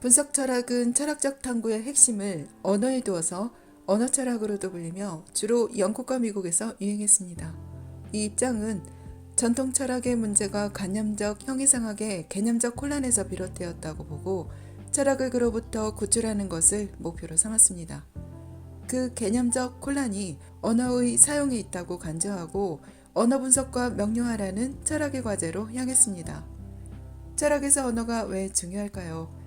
분석 철학은 철학적 탐구의 핵심을 언어에 두어서 언어 철학으로도 불리며 주로 영국과 미국에서 유행했습니다. 이 입장은 전통 철학의 문제가 관념적 형이상학의 개념적 혼란에서 비롯되었다고 보고 철학을 그로부터 구출하는 것을 목표로 삼았습니다. 그 개념적 혼란이 언어의 사용에 있다고 간주하고 언어 분석과 명료화라는 철학의 과제로 향했습니다. 철학에서 언어가 왜 중요할까요?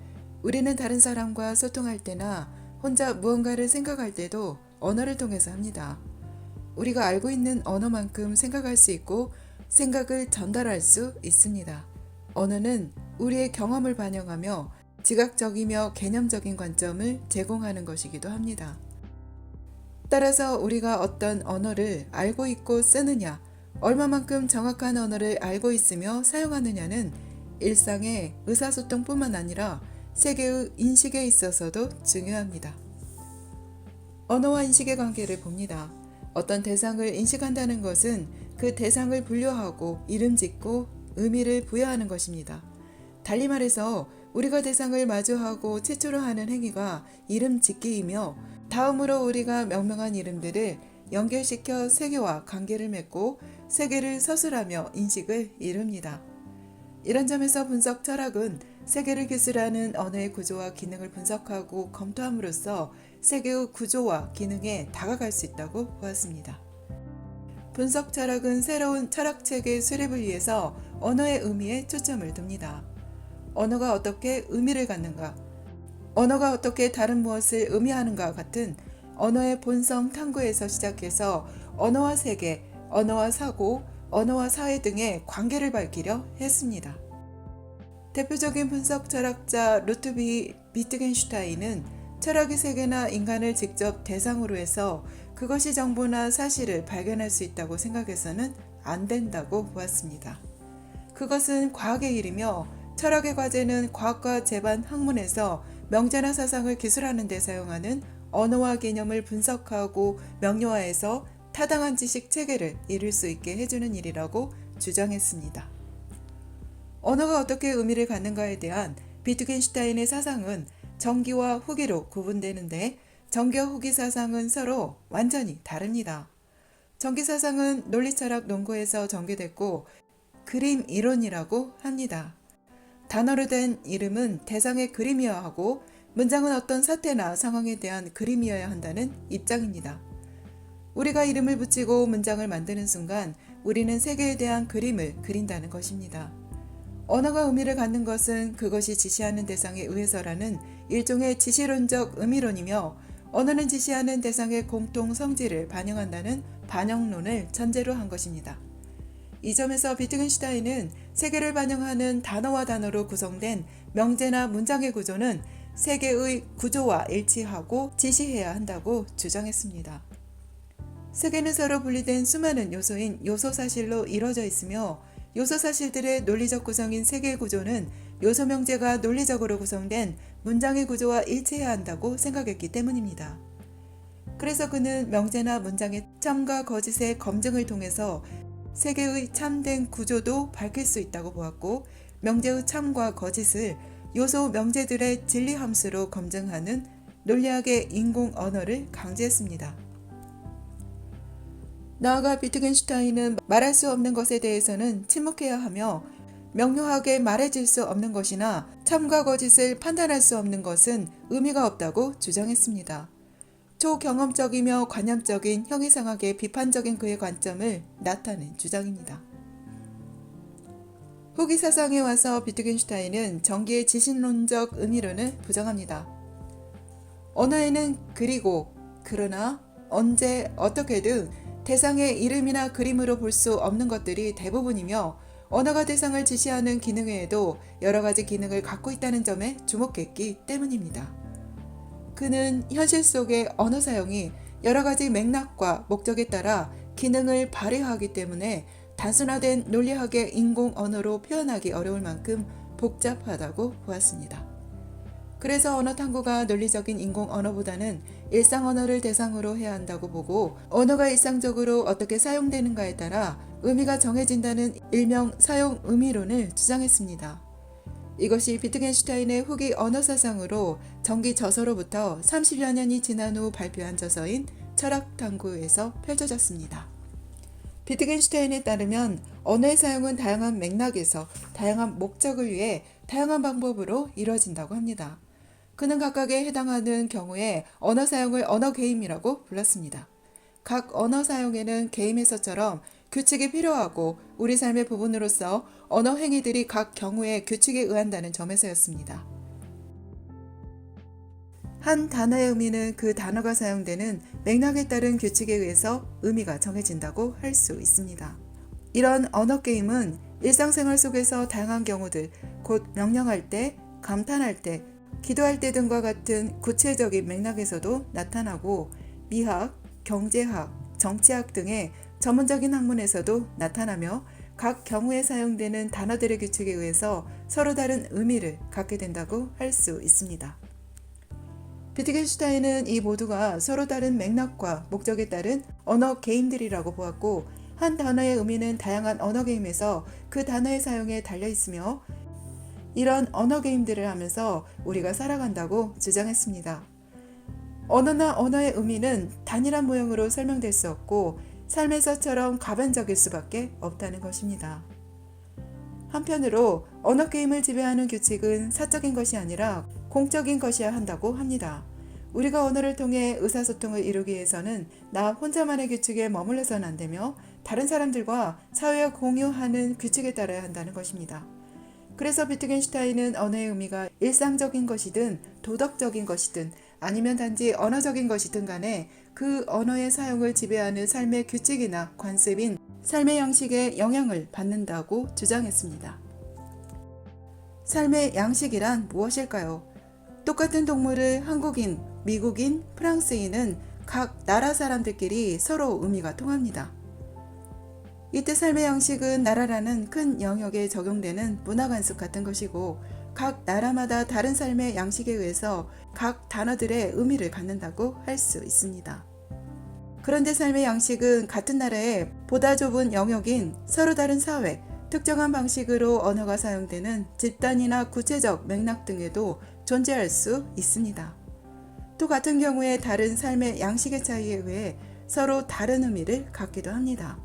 우리는 다른 사람과 소통할 때나 혼자 무언가를 생각할 때도 언어를 통해서 합니다. 우리가 알고 있는 언어만큼 생각할 수 있고 생각을 전달할 수 있습니다. 언어는 우리의 경험을 반영하며 지각적이며 개념적인 관점을 제공하는 것이기도 합니다. 따라서 우리가 어떤 언어를 알고 있고 쓰느냐, 얼마만큼 정확한 언어를 알고 있으며 사용하느냐는 일상의 의사소통뿐만 아니라 세계의 인식에 있어서도 중요합니다. 언어와 인식의 관계를 봅니다. 어떤 대상을 인식한다는 것은 그 대상을 분류하고 이름 짓고 의미를 부여하는 것입니다. 달리 말해서 우리가 대상을 마주하고 최초로 하는 행위가 이름 짓기이며 다음으로 우리가 명명한 이름들을 연결시켜 세계와 관계를 맺고 세계를 서술하며 인식을 이룹니다. 이런 점에서 분석 철학은 세계를 기술하는 언어의 구조와 기능을 분석하고 검토함으로써 세계의 구조와 기능에 다가갈 수 있다고 보았습니다. 분석 철학은 새로운 철학체계 수립을 위해서 언어의 의미에 초점을 둡니다. 언어가 어떻게 의미를 갖는가, 언어가 어떻게 다른 무엇을 의미하는가 같은 언어의 본성 탐구에서 시작해서 언어와 세계, 언어와 사고, 언어와 사회 등의 관계를 밝히려 했습니다. 대표적인 분석 철학자 루트비 비트겐슈타인은 철학의 세계나 인간을 직접 대상으로 해서 그것이 정보나 사실을 발견할 수 있다고 생각해서는 안 된다고 보았습니다. 그것은 과학의 일이며 철학의 과제는 과학과 제반 학문에서 명제나 사상을 기술하는 데 사용하는 언어와 개념을 분석하고 명료화해서 타당한 지식 체계를 이룰 수 있게 해주는 일이라고 주장했습니다. 언어가 어떻게 의미를 갖는가에 대한 비트겐슈타인의 사상은 정기와 후기로 구분되는데 정기와 후기 사상은 서로 완전히 다릅니다. 정기 사상은 논리철학 논거에서 전개됐고 그림 이론이라고 합니다. 단어로 된 이름은 대상의 그림이어야 하고 문장은 어떤 사태나 상황에 대한 그림이어야 한다는 입장입니다. 우리가 이름을 붙이고 문장을 만드는 순간 우리는 세계에 대한 그림을 그린다는 것입니다. 언어가 의미를 갖는 것은 그것이 지시하는 대상에 의해서라는 일종의 지시론적 의미론이며 언어는 지시하는 대상의 공통 성질을 반영한다는 반영론을 전제로 한 것입니다. 이 점에서 비트겐슈타인은 세계를 반영하는 단어와 단어로 구성된 명제나 문장의 구조는 세계의 구조와 일치하고 지시해야 한다고 주장했습니다. 세계는 서로 분리된 수많은 요소인 요소사실로 이루어져 있으며 요소사실들의 논리적 구성인 세계의 구조는 요소 명제가 논리적으로 구성된 문장의 구조와 일치해야 한다고 생각했기 때문입니다. 그래서 그는 명제나 문장의 참과 거짓의 검증을 통해서 세계의 참된 구조도 밝힐 수 있다고 보았고 명제의 참과 거짓을 요소 명제들의 진리 함수로 검증하는 논리학의 인공 언어를 강조했습니다. 나아가 비트겐슈타인은 말할 수 없는 것에 대해서는 침묵해야 하며 명료하게 말해질 수 없는 것이나 참과 거짓을 판단할 수 없는 것은 의미가 없다고 주장했습니다. 초경험적이며 관념적인 형이상학의 비판적인 그의 관점을 나타낸 주장입니다. 후기 사상에 와서 비트겐슈타인은 정기의 지신론적 의미론을 부정합니다. 언어에는 그리고, 그러나, 언제, 어떻게 등 대상의 이름이나 그림으로 볼 수 없는 것들이 대부분이며 언어가 대상을 지시하는 기능 외에도 여러 가지 기능을 갖고 있다는 점에 주목했기 때문입니다. 그는 현실 속의 언어 사용이 여러 가지 맥락과 목적에 따라 기능을 발휘하기 때문에 단순화된 논리학의 인공 언어로 표현하기 어려울 만큼 복잡하다고 보았습니다. 그래서 언어 탐구가 논리적인 인공 언어보다는 일상 언어를 대상으로 해야 한다고 보고 언어가 일상적으로 어떻게 사용되는가에 따라 의미가 정해진다는 일명 사용 의미론을 주장했습니다. 이것이 비트겐슈타인의 후기 언어 사상으로 정기 저서로부터 30여 년이 지난 후 발표한 저서인 철학 탐구에서 펼쳐졌습니다. 비트겐슈타인에 따르면 언어의 사용은 다양한 맥락에서 다양한 목적을 위해 다양한 방법으로 이루어진다고 합니다. 그는 각각에 해당하는 경우에 언어 사용을 언어 게임이라고 불렀습니다. 각 언어 사용에는 게임에서처럼 규칙이 필요하고 우리 삶의 부분으로서 언어 행위들이 각 경우에 규칙에 의한다는 점에서였습니다. 한 단어의 의미는 그 단어가 사용되는 맥락에 따른 규칙에 의해서 의미가 정해진다고 할 수 있습니다. 이런 언어 게임은 일상생활 속에서 다양한 경우들, 곧 명령할 때, 감탄할 때, 기도할 때 등과 같은 구체적인 맥락에서도 나타나고 미학, 경제학, 정치학 등의 전문적인 학문에서도 나타나며 각 경우에 사용되는 단어들의 규칙에 의해서 서로 다른 의미를 갖게 된다고 할 수 있습니다. 비트겐슈타인은 이 모두가 서로 다른 맥락과 목적에 따른 언어 게임들이라고 보았고, 한 단어의 의미는 다양한 언어 게임에서 그 단어의 사용에 달려 있으며 이런 언어 게임들을 하면서 우리가 살아간다고 주장했습니다. 언어나 언어의 의미는 단일한 모형으로 설명될 수 없고 삶에서처럼 가변적일 수밖에 없다는 것입니다. 한편으로 언어 게임을 지배하는 규칙은 사적인 것이 아니라 공적인 것이어야 한다고 합니다. 우리가 언어를 통해 의사소통을 이루기 위해서는 나 혼자만의 규칙에 머물러서는 안 되며 다른 사람들과 사회와 공유하는 규칙에 따라야 한다는 것입니다. 그래서 비트겐슈타인은 언어의 의미가 일상적인 것이든 도덕적인 것이든 아니면 단지 언어적인 것이든 간에 그 언어의 사용을 지배하는 삶의 규칙이나 관습인 삶의 양식에 영향을 받는다고 주장했습니다. 삶의 양식이란 무엇일까요? 똑같은 동물을 한국인, 미국인, 프랑스인은 각 나라 사람들끼리 서로 의미가 통합니다. 이때 삶의 양식은 나라라는 큰 영역에 적용되는 문화 관습 같은 것이고 각 나라마다 다른 삶의 양식에 의해서 각 단어들의 의미를 갖는다고 할 수 있습니다. 그런데 삶의 양식은 같은 나라의 보다 좁은 영역인 서로 다른 사회, 특정한 방식으로 언어가 사용되는 집단이나 구체적 맥락 등에도 존재할 수 있습니다. 또 같은 경우에 다른 삶의 양식의 차이에 의해 서로 다른 의미를 갖기도 합니다.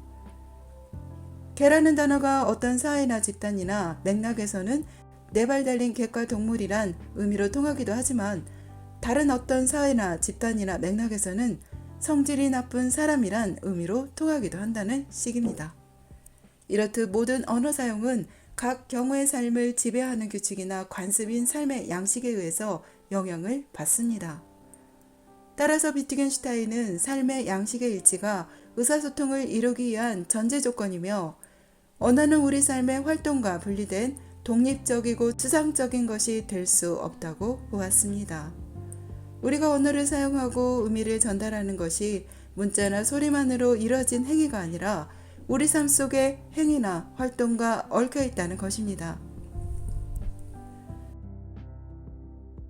개라는 단어가 어떤 사회나 집단이나 맥락에서는 네 발 달린 개과 동물이란 의미로 통하기도 하지만 다른 어떤 사회나 집단이나 맥락에서는 성질이 나쁜 사람이란 의미로 통하기도 한다는 식입니다. 이렇듯 모든 언어 사용은 각 경우의 삶을 지배하는 규칙이나 관습인 삶의 양식에 의해서 영향을 받습니다. 따라서 비트겐슈타인은 삶의 양식의 일치가 의사소통을 이루기 위한 전제 조건이며 언어는 우리 삶의 활동과 분리된 독립적이고 추상적인 것이 될 수 없다고 보았습니다. 우리가 언어를 사용하고 의미를 전달하는 것이 문자나 소리만으로 이뤄진 행위가 아니라 우리 삶 속의 행위나 활동과 얽혀 있다는 것입니다.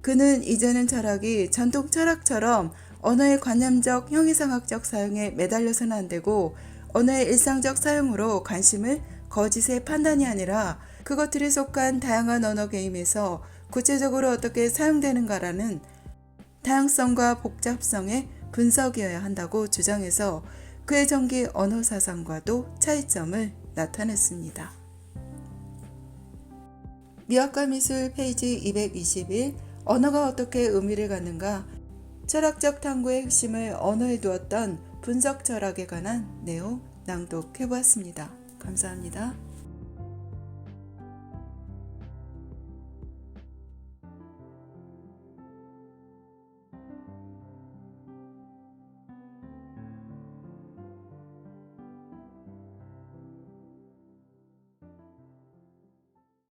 그는 이제는 철학이 전통 철학처럼 언어의 관념적 형이상학적 사용에 매달려서는 안 되고 언어의 일상적 사용으로 관심을 거짓의 판단이 아니라 그것들이 속한 다양한 언어 게임에서 구체적으로 어떻게 사용되는가라는 다양성과 복잡성의 분석이어야 한다고 주장해서 그의 정기 언어 사상과도 차이점을 나타냈습니다. 미학과 미술 페이지 221 언어가 어떻게 의미를 갖는가 철학적 탐구의 핵심을 언어에 두었던 분석 철학에 관한 내용 낭독해보았습니다. 감사합니다.